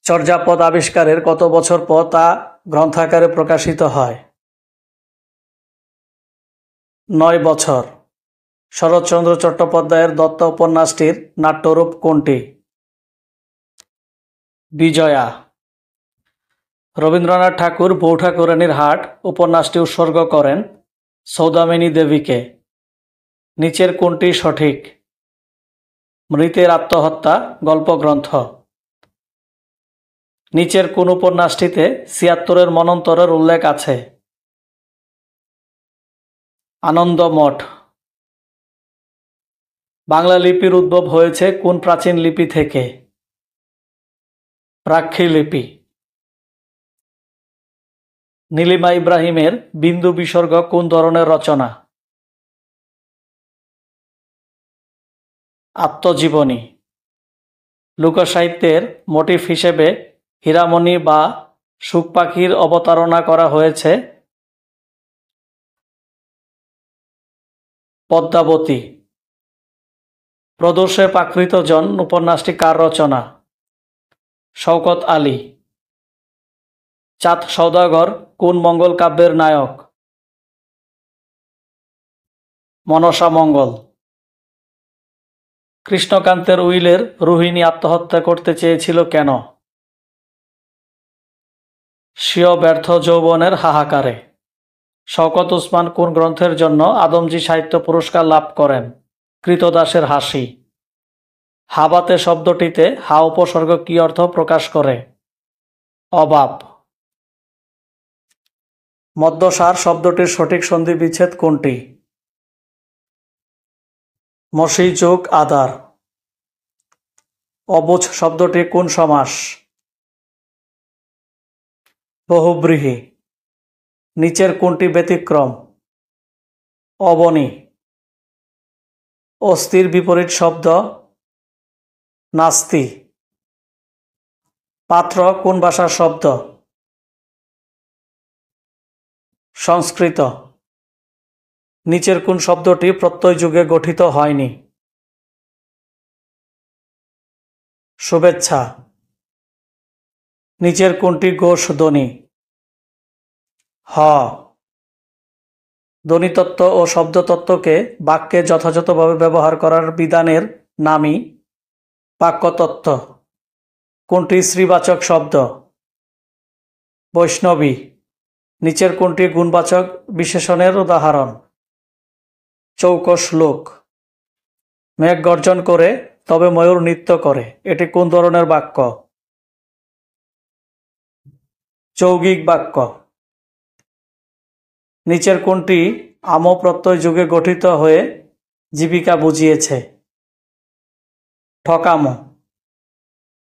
চর্যাপদ আবিষ্কারের কত বছর পর তা গ্রন্থাকারে প্রকাশিত হয়? 9 বছর। শরৎচন্দ্র চট্টোপাধ্যায়ের দত্ত উপন্যাসটির নাট্যরূপ কোনটি? বিজয়া। রবীন্দ্রনাথ ঠাকুর বউ ঠাকুরানীর হাট উপন্যাসটি উৎসর্গ করেন সৌদামিনী দেবীকে। নিচের কোনটি সঠিক? মৃতের আত্মহত্যা গল্পগ্রন্থ। নিচের কোন উপন্যাসটিতে ৭৬-এর মন্বন্তরের উল্লেখ আছে? আনন্দমঠ। বাংলা লিপির উদ্ভব হয়েছে কোন প্রাচীন লিপি থেকে? প্রাক্ষ্মী লিপি। নীলিমা ইব্রাহিমের বিন্দু বিসর্গ কোন ধরনের রচনা? আত্মজীবনী। লোকসাহিত্যের মোটিফ হিসেবে হীরামণি বা শুক পাখির অবতারণা করা হয়েছে পদ্মাবতী। প্রদোষে প্রাকৃত জন উপন্যাসটি কার রচনা? শওকত আলী। চাঁদ সওদাগর কোন মঙ্গল কাব্যের নায়ক? মনসা মঙ্গল। কৃষ্ণকান্তের উইলের রোহিণী আত্মহত্যা করতে চেয়েছিল কেন? স্বীয় ব্যর্থ যৌবনের হাহাকারে। শওকত ওসমান কোন গ্রন্থের জন্য আদমজী সাহিত্য পুরস্কার লাভ করেন? কৃতদাসের হাসি। হাবাতে শব্দটিতে হা উপসর্গ কি অর্থ প্রকাশ করে? অভাব। মদ্যসার শব্দটির সঠিক সন্ধি বিচ্ছেদ কোনটি? মসি যোগ আদার। অবুঝ শব্দটি কোন সমাস? বহুব্রীহি। নিচের কোনটি ব্যতিক্রম? অবনী। অস্থির বিপরীত শব্দ? নাস্তি। পাত্র কোন ভাষার শব্দ? সংস্কৃত। নিচের কোন শব্দটি প্রত্যয় যুগে গঠিত হয়নি? শুভেচ্ছা। নিচের কোনটি গোষ ধ্বনি? হ। ধ্বনিতত্ত্ব ও শব্দতত্ত্বকে বাক্যে যথাযথভাবে ব্যবহার করার বিধানের নামই বাক্যতত্ত্ব। কোনটি স্ত্রীবাচক শব্দ? বৈষ্ণবী। নিচের কোনটি গুণবাচক বিশেষণের উদাহরণ? চৌকস লোক। মেঘ গর্জন করে তবে ময়ূর নৃত্য করে, এটি কোন ধরনের বাক্য? যৌগিক বাক্য। নিচের কোনটি আম প্রত্যয় যুগে গঠিত হয়ে জীবিকা বুঝিয়েছে? ঠকামো।